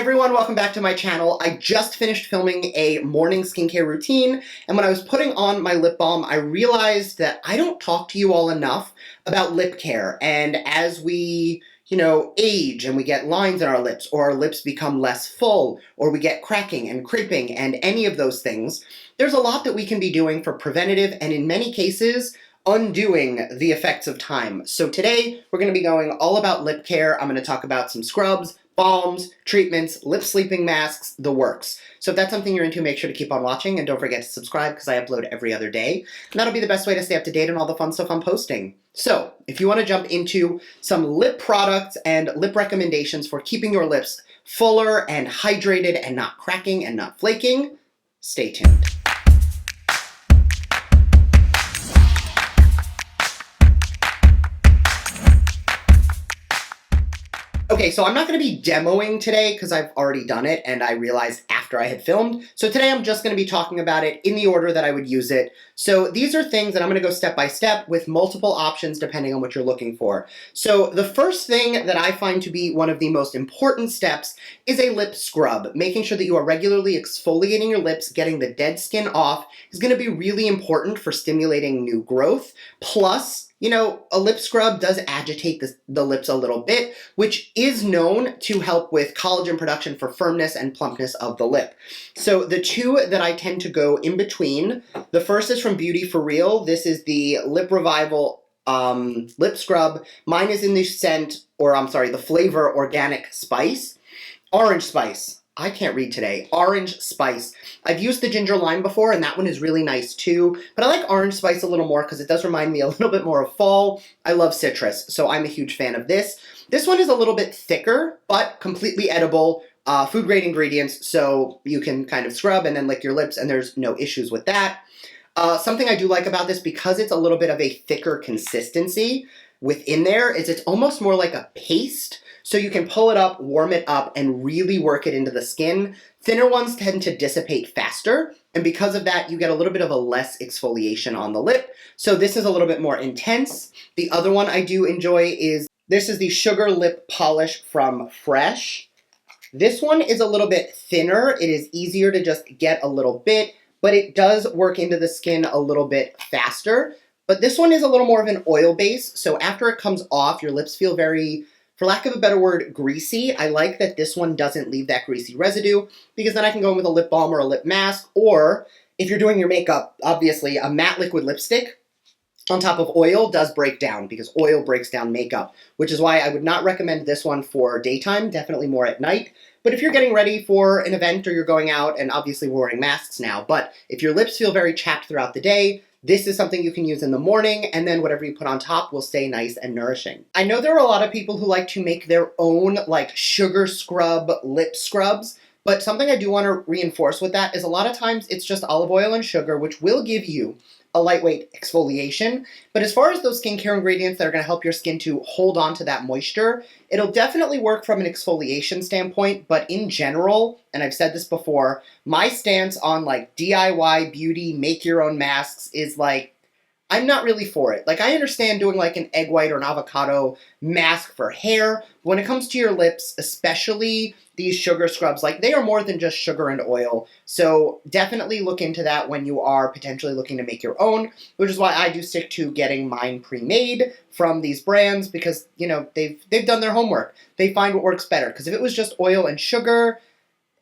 Hi everyone, welcome back to my channel. I just finished filming a morning skincare routine, and when I was putting on my lip balm, I realized that I don't talk to you all enough about lip care. And as we, age and we get lines in our lips, or our lips become less full, or we get cracking and creeping and any of those things, there's a lot that we can be doing for preventative and in many cases, undoing the effects of time. So today, we're going to be going all about lip care. I'm going to talk about some scrubs, balms, treatments, lip sleeping masks, the works. So if that's something you're into, make sure to keep on watching and don't forget to subscribe because I upload every other day. And that'll be the best way to stay up to date on all the fun stuff I'm posting. So if you want to jump into some lip products and lip recommendations for keeping your lips fuller and hydrated and not cracking and not flaking, stay tuned. Okay, so I'm not going to be demoing today because I've already done it and I realized after I had filmed. So today I'm just going to be talking about it in the order that I would use it. So these are things that I'm going to go step by step with multiple options depending on what you're looking for. So the first thing that I find to be one of the most important steps is a lip scrub. Making sure that you are regularly exfoliating your lips, getting the dead skin off is going to be really important for stimulating new growth. Plus, a lip scrub does agitate the lips a little bit, which is known to help with collagen production for firmness and plumpness of the lip. So the two that I tend to go in between, the first is from BeautyForReal. This is the Lip Revival lip scrub. Mine is in the the flavor Organic Spice. Orange Spice. I can't read today. Orange Spice. I've used the ginger lime before, and that one is really nice too. But I like Orange Spice a little more because it does remind me a little bit more of fall. I love citrus, so I'm a huge fan of this. This one is a little bit thicker, but completely edible. Food-grade ingredients, so you can kind of scrub and then lick your lips, and there's no issues with that. Something I do like about this, because it's a little bit of a thicker consistency within there, is it's almost more like a paste. So you can pull it up, warm it up, and really work it into the skin. Thinner ones tend to dissipate faster, and because of that, you get a little bit of a less exfoliation on the lip. So this is a little bit more intense. The other one I do enjoy is, this is the Sugar Lip Polish from Fresh. This one is a little bit thinner. It is easier to just get a little bit, but it does work into the skin a little bit faster. But this one is a little more of an oil base, so after it comes off, your lips feel very, for lack of a better word, greasy. I like that this one doesn't leave that greasy residue, because then I can go in with a lip balm or a lip mask, or if you're doing your makeup, obviously a matte liquid lipstick on top of oil does break down, because oil breaks down makeup, which is why I would not recommend this one for daytime, definitely more at night. But if you're getting ready for an event or you're going out, and obviously we're wearing masks now, but if your lips feel very chapped throughout the day, this is something you can use in the morning, and then whatever you put on top will stay nice and nourishing. I know there are a lot of people who like to make their own, like, sugar scrub lip scrubs, but something I do want to reinforce with that is a lot of times it's just olive oil and sugar, which will give you a lightweight exfoliation. But as far as those skincare ingredients that are going to help your skin to hold on to that moisture, it'll definitely work from an exfoliation standpoint, but in general, and I've said this before, my stance on like DIY beauty, make your own masks is like, I'm not really for it. Like, I understand doing like an egg white or an avocado mask for hair. When it comes to your lips, especially these sugar scrubs, like, they are more than just sugar and oil. So definitely look into that when you are potentially looking to make your own, which is why I do stick to getting mine pre-made from these brands, because, they've done their homework. They find what works better. Because if it was just oil and sugar,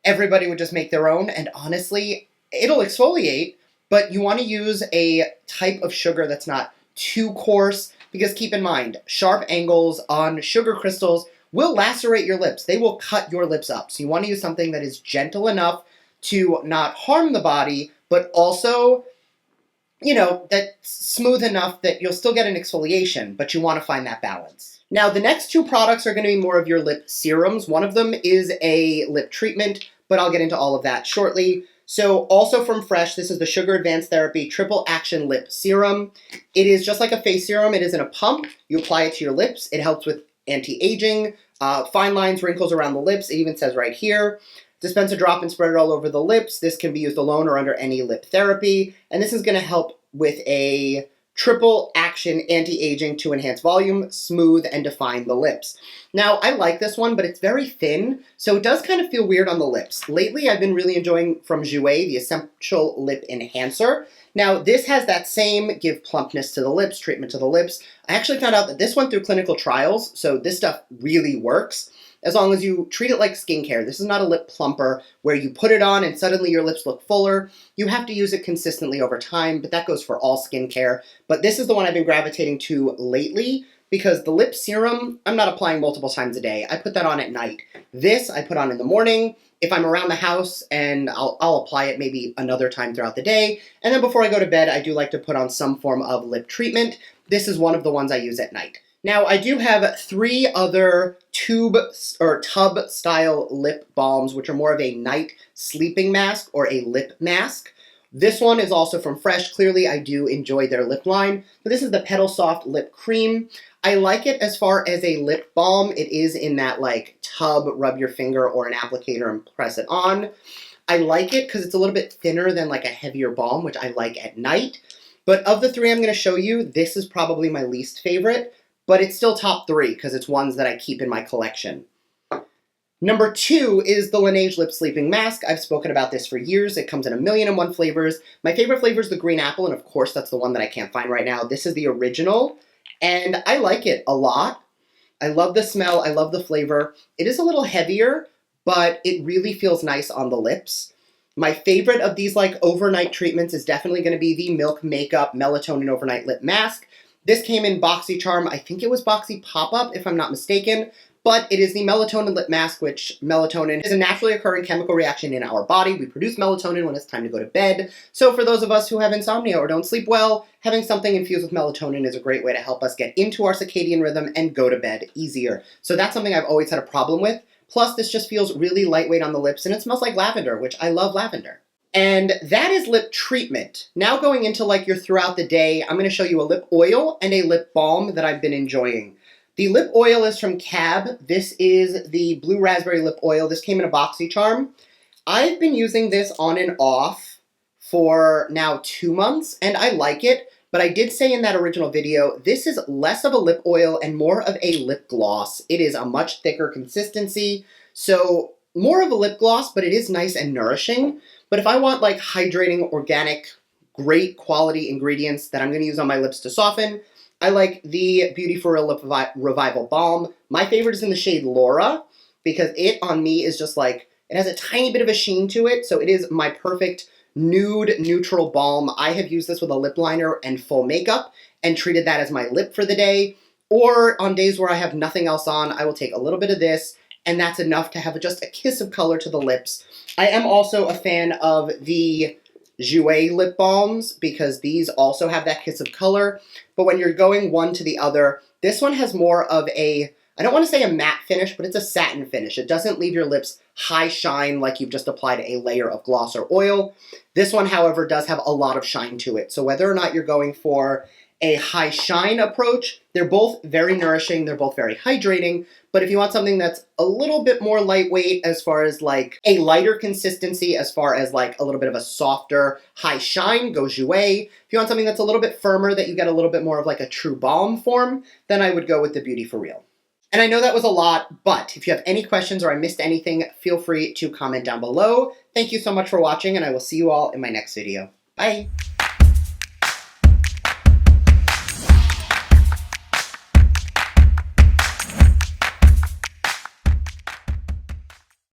everybody would just make their own. And honestly, it'll exfoliate, but you want to use a type of sugar that's not too coarse, because keep in mind, sharp angles on sugar crystals will lacerate your lips. They will cut your lips up. So you want to use something that is gentle enough to not harm the body, but also, that's smooth enough that you'll still get an exfoliation, but you want to find that balance. Now, the next two products are going to be more of your lip serums. One of them is a lip treatment, but I'll get into all of that shortly. So also from Fresh, this is the Sugar Advanced Therapy Triple Action Lip Serum. It is just like a face serum. It is in a pump. You apply it to your lips. It helps with anti-aging, fine lines, wrinkles around the lips. It even says right here, dispense a drop and spread it all over the lips. This can be used alone or under any lip therapy. And this is going to help with a triple action anti-aging to enhance volume, smooth, and define the lips. Now, I like this one, but it's very thin, so it does kind of feel weird on the lips. Lately, I've been really enjoying from Jouer, the Essential Lip Enhancer. Now, this has that same give plumpness to the lips, treatment to the lips. I actually found out that this went through clinical trials, so this stuff really works. As long as you treat it like skincare. This is not a lip plumper where you put it on and suddenly your lips look fuller. You have to use it consistently over time, but that goes for all skincare. But this is the one I've been gravitating to lately because the lip serum, I'm not applying multiple times a day. I put that on at night. This I put on in the morning. If I'm around the house, and I'll apply it maybe another time throughout the day. And then before I go to bed, I do like to put on some form of lip treatment. This is one of the ones I use at night. Now, I do have 3 other tube or tub style lip balms, which are more of a night sleeping mask or a lip mask. This one is also from Fresh. Clearly, I do enjoy their lip line. But this is the Petal Soft Lip Cream. I like it as far as a lip balm. It is in that like tub, rub your finger or an applicator and press it on. I like it because it's a little bit thinner than like a heavier balm, which I like at night. But of the 3 I'm going to show you, this is probably my least favorite. But it's still top 3 because it's ones that I keep in my collection. Number 2 is the Laneige Lip Sleeping Mask. I've spoken about this for years. It comes in 1,000,001 flavors. My favorite flavor is the green apple, and of course that's the one that I can't find right now. This is the original, and I like it a lot. I love the smell. I love the flavor. It is a little heavier, but it really feels nice on the lips. My favorite of these like overnight treatments is definitely going to be the Milk Makeup Melatonin Overnight Lip Mask. This came in BoxyCharm. I think it was Boxy Pop-Up, if I'm not mistaken. But it is the melatonin lip mask, which melatonin is a naturally occurring chemical reaction in our body. We produce melatonin when it's time to go to bed. So for those of us who have insomnia or don't sleep well, having something infused with melatonin is a great way to help us get into our circadian rhythm and go to bed easier. So that's something I've always had a problem with. Plus, this just feels really lightweight on the lips, and it smells like lavender, which I love lavender. And that is lip treatment. Now going into like your throughout the day, I'm going to show you a lip oil and a lip balm that I've been enjoying. The lip oil is from Cab. This is the Blue Raspberry Lip Oil. This came in a BoxyCharm. I've been using this on and off for now 2 months, and I like it. But I did say in that original video, this is less of a lip oil and more of a lip gloss. It is a much thicker consistency, so more of a lip gloss, but it is nice and nourishing. But if I want like hydrating, organic, great quality ingredients that I'm going to use on my lips to soften, I like the BeautyForReal Lip Revival Balm. My favorite is in the shade Laura because it on me is just like, it has a tiny bit of a sheen to it. So it is my perfect nude neutral balm. I have used this with a lip liner and full makeup and treated that as my lip for the day. Or on days where I have nothing else on, I will take a little bit of this, and that's enough to have just a kiss of color to the lips. I am also a fan of the Jouer lip balms because these also have that kiss of color. But when you're going one to the other, this one has more of a, I don't want to say a matte finish, but it's a satin finish. It doesn't leave your lips high shine like you've just applied a layer of gloss or oil. This one, however, does have a lot of shine to it. So whether or not you're going for a high shine approach, they're both very nourishing, they're both very hydrating, but if you want something that's a little bit more lightweight as far as like a lighter consistency, as far as like a little bit of a softer high shine, go Jouer. If you want something that's a little bit firmer, that you get a little bit more of like a true balm form, then I would go with the BeautyForReal. And I know that was a lot, but if you have any questions or I missed anything, feel free to comment down below. Thank you so much for watching, and I will see you all in my next video. Bye!